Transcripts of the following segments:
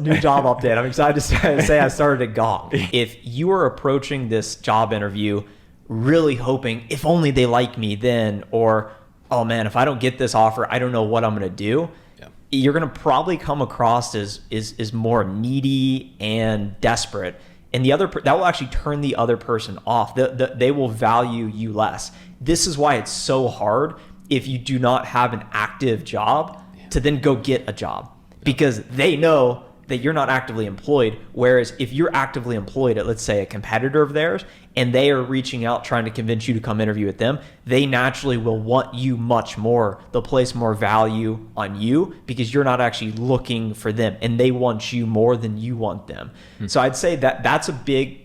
New job update. I'm excited to say I started at Gong. If you are approaching this job interview really hoping if only they like me then, or, oh man, if I don't get this offer, I don't know what I'm going to do. Yeah. You're going to probably come across as more needy and desperate. And that will actually turn the other person off. They will value you less. This is why it's so hard if you do not have an active job to then go get a job, because they know that you're not actively employed. Whereas if you're actively employed at, let's say, a competitor of theirs, and they are reaching out trying to convince you to come interview with them, they naturally will want you much more. They'll place more value on you because you're not actually looking for them, and they want you more than you want them. So I'd say that that's a big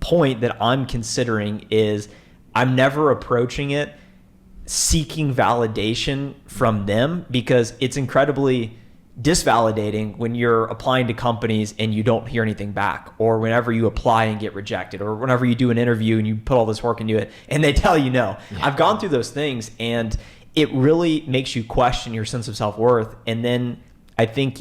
point that I'm considering. Is I'm never approaching it seeking validation from them, because it's incredibly disvalidating when you're applying to companies and you don't hear anything back, or whenever you apply and get rejected, or whenever you do an interview and you put all this work into it and they tell you no. Yeah. I've gone through those things, and it really makes you question your sense of self-worth. And then I think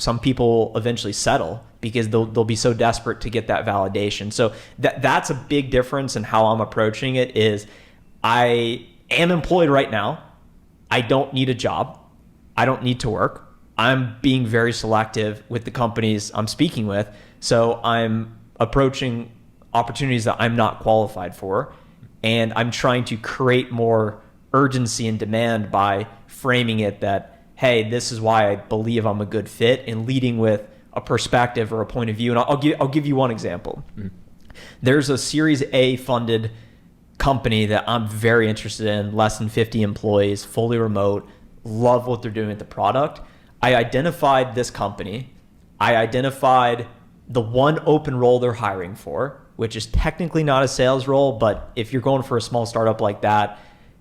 some people eventually settle because they'll be so desperate to get that validation. So that's a big difference in how I'm approaching it. Is I am employed right now. I don't need a job. I don't need to work. I'm being very selective with the companies I'm speaking with. So I'm approaching opportunities that I'm not qualified for. And I'm trying to create more urgency and demand by framing it that, hey, this is why I believe I'm a good fit, and leading with a perspective or a point of view. And I'll give you one example. There's a Series A funded company that I'm very interested in, less than 50 employees, fully remote, love what they're doing with the product. I identified this company. I identified the one open role they're hiring for, which is technically not a sales role, but if you're going for a small startup like that,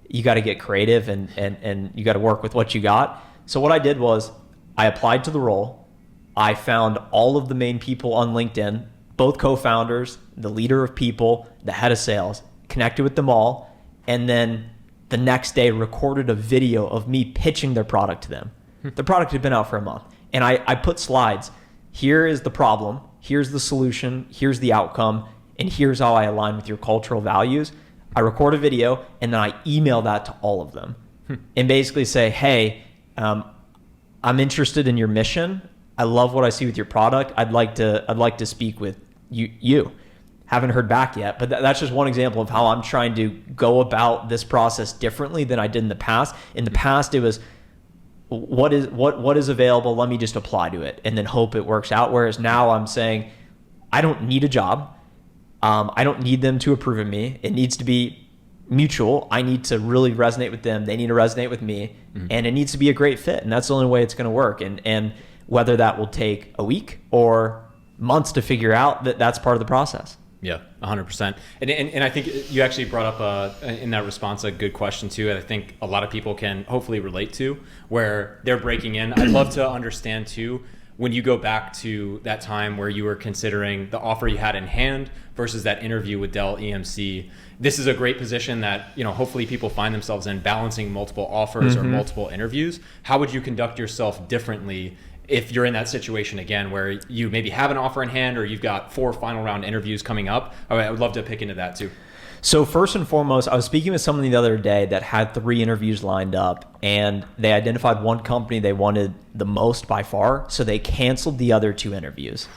you got to get creative and you got to work with what you got. So what I did was I applied to the role. I found all of the main people on LinkedIn, both co-founders, the leader of people, the head of sales, connected with them all, and then the next day recorded a video of me pitching their product to them. The product had been out for a month, and I put slides. Here is the problem. Here's the solution. Here's the outcome. And here's how I align with your cultural values. I record a video, and then I email that to all of them and basically say, hey, I'm interested in your mission. I love what I see with your product. I'd like to speak with you. Haven't heard back yet, but that's just one example of how I'm trying to go about this process differently than I did in the past. In the past, it was, what is available, let me just apply to it and then hope it works out. Whereas now I'm saying, I don't need a job. I don't need them to approve of me. It needs to be mutual. I need to really resonate with them. They need to resonate with me, and it needs to be a great fit. And that's the only way it's going to work. And whether that will take a week or months to figure out, that's part of the process. Yeah, 100%. And I think you actually brought up in that response a good question too. I think a lot of people can hopefully relate to, where they're breaking in. I'd love to understand too, when you go back to that time where you were considering the offer you had in hand versus that interview with Dell EMC. This is a great position that, hopefully people find themselves in, balancing multiple offers or multiple interviews. How would you conduct yourself differently if you're in that situation again, where you maybe have an offer in hand or you've got 4 final round interviews coming up? I would love to pick into that too. So first and foremost, I was speaking with someone the other day that had 3 interviews lined up, and they identified one company they wanted the most by far. So they canceled the other 2 interviews.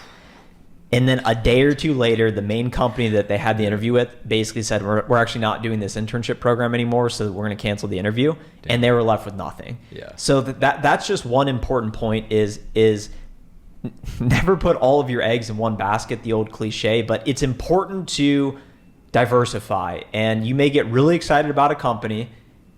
And then a day or 2 later, the main company that they had the interview with basically said, we're actually not doing this internship program anymore, so we're going to cancel the interview. Damn. And they were left with nothing. Yeah. So that's just one important point is never put all of your eggs in one basket, the old cliche, but it's important to diversify. And you may get really excited about a company,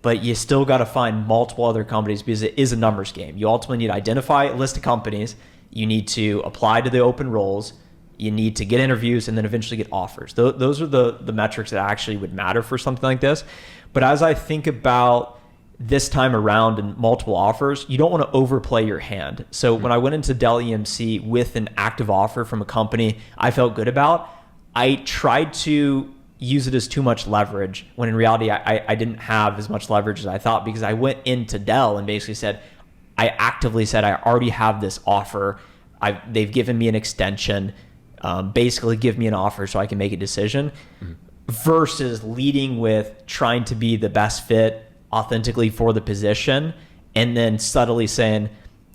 but you still got to find multiple other companies, because it is a numbers game. You ultimately need to identify a list of companies. You need to apply to the open roles. You need to get interviews and then eventually get offers. Those are the metrics that actually would matter for something like this. But as I think about this time around and multiple offers, you don't want to overplay your hand. So when I went into Dell EMC with an active offer from a company I felt good about, I tried to use it as too much leverage, when in reality I didn't have as much leverage as I thought, because I went into Dell and basically said, I actively said, I already have this offer. they've given me an extension, basically give me an offer so I can make a decision, versus leading with trying to be the best fit authentically for the position, and then subtly saying,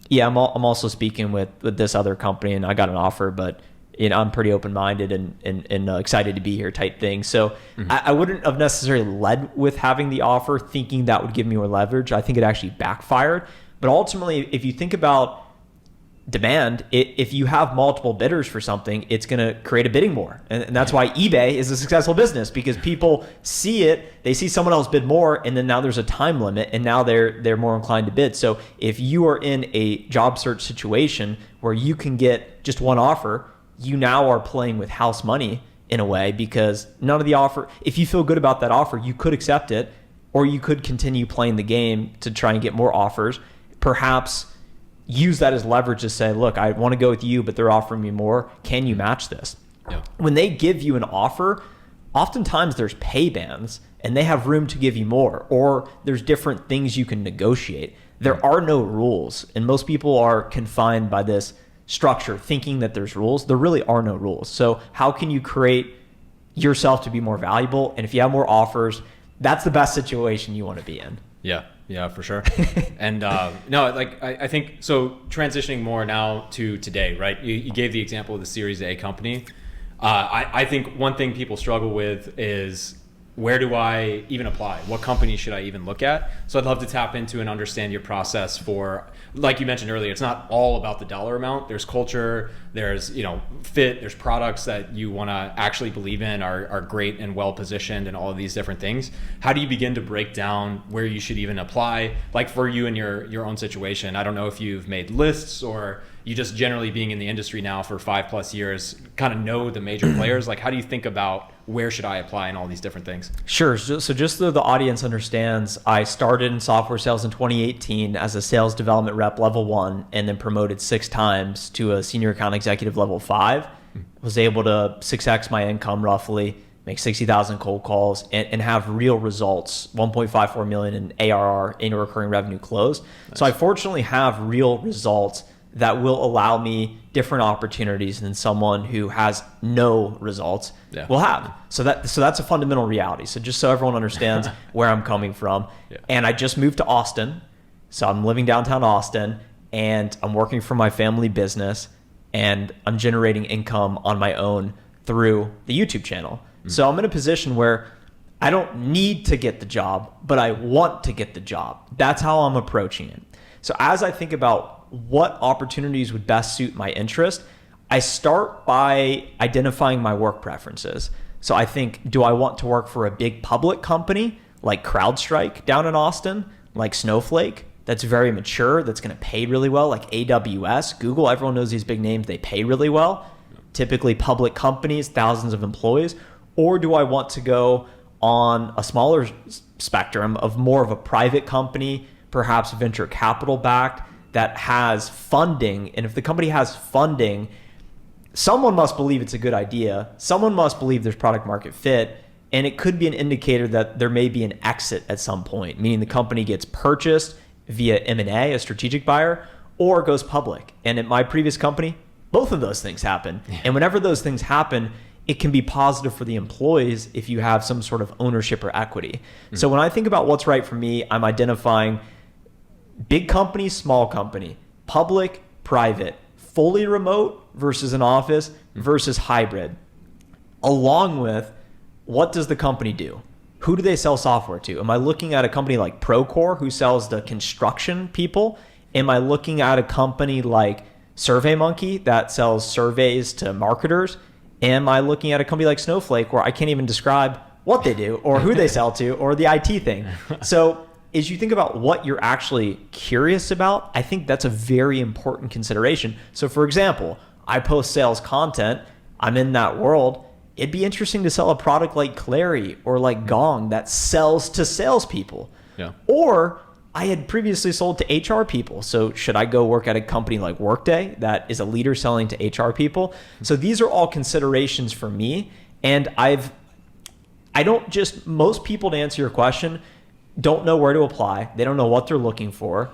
yeah, I'm also speaking with this other company and I got an offer, but I'm pretty open-minded and excited to be here type thing. So I wouldn't have necessarily led with having the offer thinking that would give me more leverage. I think it actually backfired. But ultimately, if you think about demand, if you have multiple bidders for something, it's going to create a bidding war. And that's why eBay is a successful business, because people see it, they see someone else bid more, and then now there's a time limit, and now they're more inclined to bid. So if you are in a job search situation where you can get just one offer, you now are playing with house money in a way, because none of the offer, if you feel good about that offer, you could accept it, or you could continue playing the game to try and get more offers. Perhaps use that as leverage to say, look, I want to go with you, but they're offering me more. Can you match this? Yeah. When they give you an offer, oftentimes there's pay bands and they have room to give you more, or there's different things you can negotiate. There are no rules, and most people are confined by this structure thinking that there's rules. There really are no rules. So how can you create yourself to be more valuable? And if you have more offers, that's the best situation you want to be in. Yeah, for sure. And no, like I think, so transitioning more now to today, right? You gave the example of the Series A company. I think one thing people struggle with is, where do I even apply? What company should I even look at? So I'd love to tap into and understand your process for, like you mentioned earlier, it's not all about the dollar amount. There's culture, there's fit, there's products that you want to actually believe in are great and well positioned, and all of these different things. How do you begin to break down where you should even apply? Like for you in your own situation, I don't know if you've made lists, or you just generally being in the industry now for 5+ years, kind of know the major players. Like, how do you think about where should I apply and all these different things? Sure. So just so the audience understands, I started in software sales in 2018 as a sales development rep level 1, and then promoted 6 times to a senior account executive level 5. Was able to 6x my income roughly, make 60,000 cold calls, and have real results, 1.54 million in ARR, annual recurring revenue closed. Nice. So I fortunately have real results that will allow me different opportunities than someone who has no results will have. So that's a fundamental reality. So just so everyone understands where I'm coming from. Yeah. And I just moved to Austin. So I'm living downtown Austin, and I'm working for my family business, and I'm generating income on my own through the YouTube channel. So I'm in a position where I don't need to get the job, but I want to get the job. That's how I'm approaching it. So as I think about what opportunities would best suit my interest, I start by identifying my work preferences. So I think, do I want to work for a big public company like CrowdStrike down in Austin, like Snowflake, that's very mature, that's going to pay really well, like AWS, Google, everyone knows these big names, they pay really well, typically public companies, thousands of employees? Or do I want to go on a smaller spectrum of more of a private company, perhaps venture capital backed, that has funding? And if the company has funding, someone must believe it's a good idea. Someone must believe there's product market fit. And it could be an indicator that there may be an exit at some point, meaning the company gets purchased via M&A, a strategic buyer, or goes public. And at my previous company, both of those things happen. Yeah. And whenever those things happen, it can be positive for the employees if you have some sort of ownership or equity. So when I think about what's right for me, I'm identifying big company, small company, public, private, fully remote versus an office versus hybrid, along with what does the company do? Who do they sell software to? Am I looking at a company like Procore who sells to construction people? Am I looking at a company like SurveyMonkey that sells surveys to marketers? Am I looking at a company like Snowflake where I can't even describe what they do or who they sell to or the IT thing? So as you think about what you're actually curious about, I think that's a very important consideration. So for example, I post sales content, I'm in that world. It'd be interesting to sell a product like Clary or like Gong that sells to salespeople. Yeah. Or I had previously sold to HR people. So should I go work at a company like Workday that is a leader selling to HR people? So these are all considerations for me. And most people, to answer your question, don't know where to apply. They don't know what they're looking for.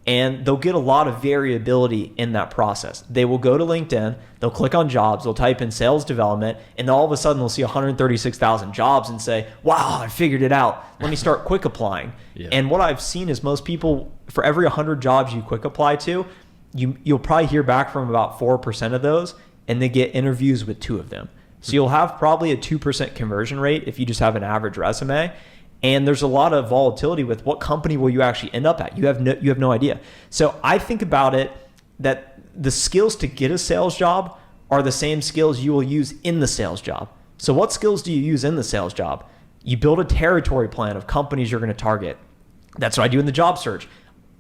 and they'll get a lot of variability in that process. They will go to LinkedIn, they'll click on jobs, they'll type in sales development, and all of a sudden they'll see 136,000 jobs and say, wow, I figured it out. Let me start quick applying. Yeah. And what I've seen is most people, for every 100 jobs you quick apply to, you'll probably hear back from about 4% of those, and they get interviews with 2 of them. So you'll have probably a 2% conversion rate if you just have an average resume. And there's a lot of volatility with what company will you actually end up at. You have no idea. So I think about it that the skills to get a sales job are the same skills you will use in the sales job. So what skills do you use in the sales job? You build a territory plan of companies you're going to target. That's what I do in the job search.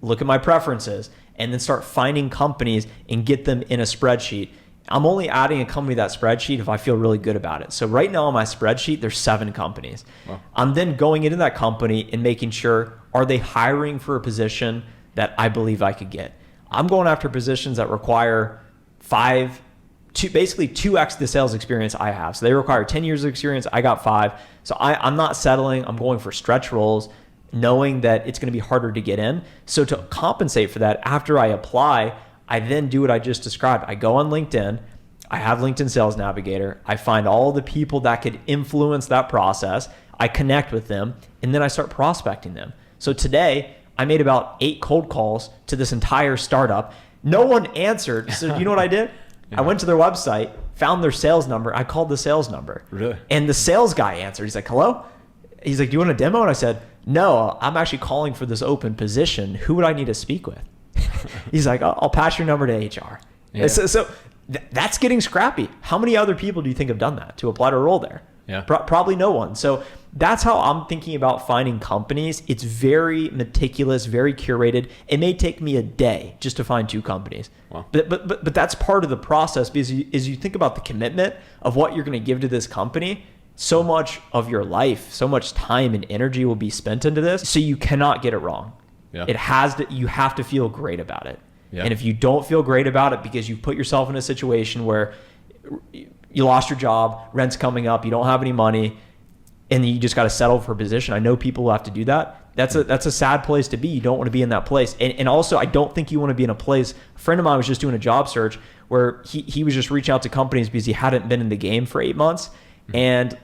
Look at my preferences and then start finding companies and get them in a spreadsheet. I'm only adding a company to that spreadsheet if I feel really good about it. So right now on my spreadsheet, there's 7 companies. Wow. I'm then going into that company and making sure, are they hiring for a position that I believe I could get? I'm going after positions that require basically 2x the sales experience I have. So they require 10 years of experience. I got 5. So I'm not settling. I'm going for stretch roles, knowing that it's going to be harder to get in. So to compensate for that, after I apply, I then do what I just described. I go on LinkedIn. I have LinkedIn Sales Navigator. I find all the people that could influence that process. I connect with them, and then I start prospecting them. So today, I made about 8 cold calls to this entire startup. No one answered. So you know what I did? Yeah. I went to their website, found their sales number. I called the sales number. Really? And the sales guy answered. He's like, hello? He's like, do you want a demo? And I said, no, I'm actually calling for this open position. Who would I need to speak with? He's like, I'll pass your number to HR. Yeah. So that's getting scrappy. How many other people do you think have done that to apply to a role there? Yeah. Probably no one. So that's how I'm thinking about finding companies. It's very meticulous, very curated. It may take me a day just to find 2 companies. Wow. But that's part of the process, because as you think about the commitment of what you're going to give to this company, so much of your life, so much time and energy will be spent into this. So you cannot get it wrong. Yeah. You have to feel great about it. Yeah. And if you don't feel great about it because you put yourself in a situation where you lost your job, rent's coming up, you don't have any money, and you just got to settle for a position. I know people who have to do that. That's a sad place to be. You don't want to be in that place. And also, I don't think you want to be in a place. A friend of mine was just doing a job search where he was just reaching out to companies because he hadn't been in the game for 8 months. And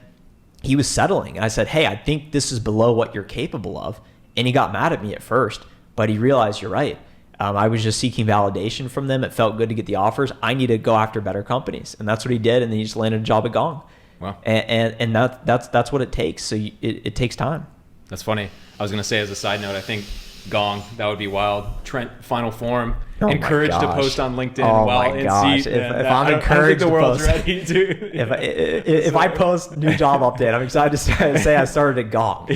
he was settling. And I said, hey, I think this is below what you're capable of. And he got mad at me at first, but he realized you're right. I was just seeking validation from them. It felt good to get the offers. I need to go after better companies. And that's what he did. And then he just landed a job at Gong. Wow. And that's what it takes. So it takes time. That's funny. I was going to say, as a side note, I think Gong, that would be wild. Trent, final form, encouraged to post on LinkedIn while in seat. If I'm encouraged to post, I don't think the world's ready to. If I post new job update, I'm excited to say I started at Gong.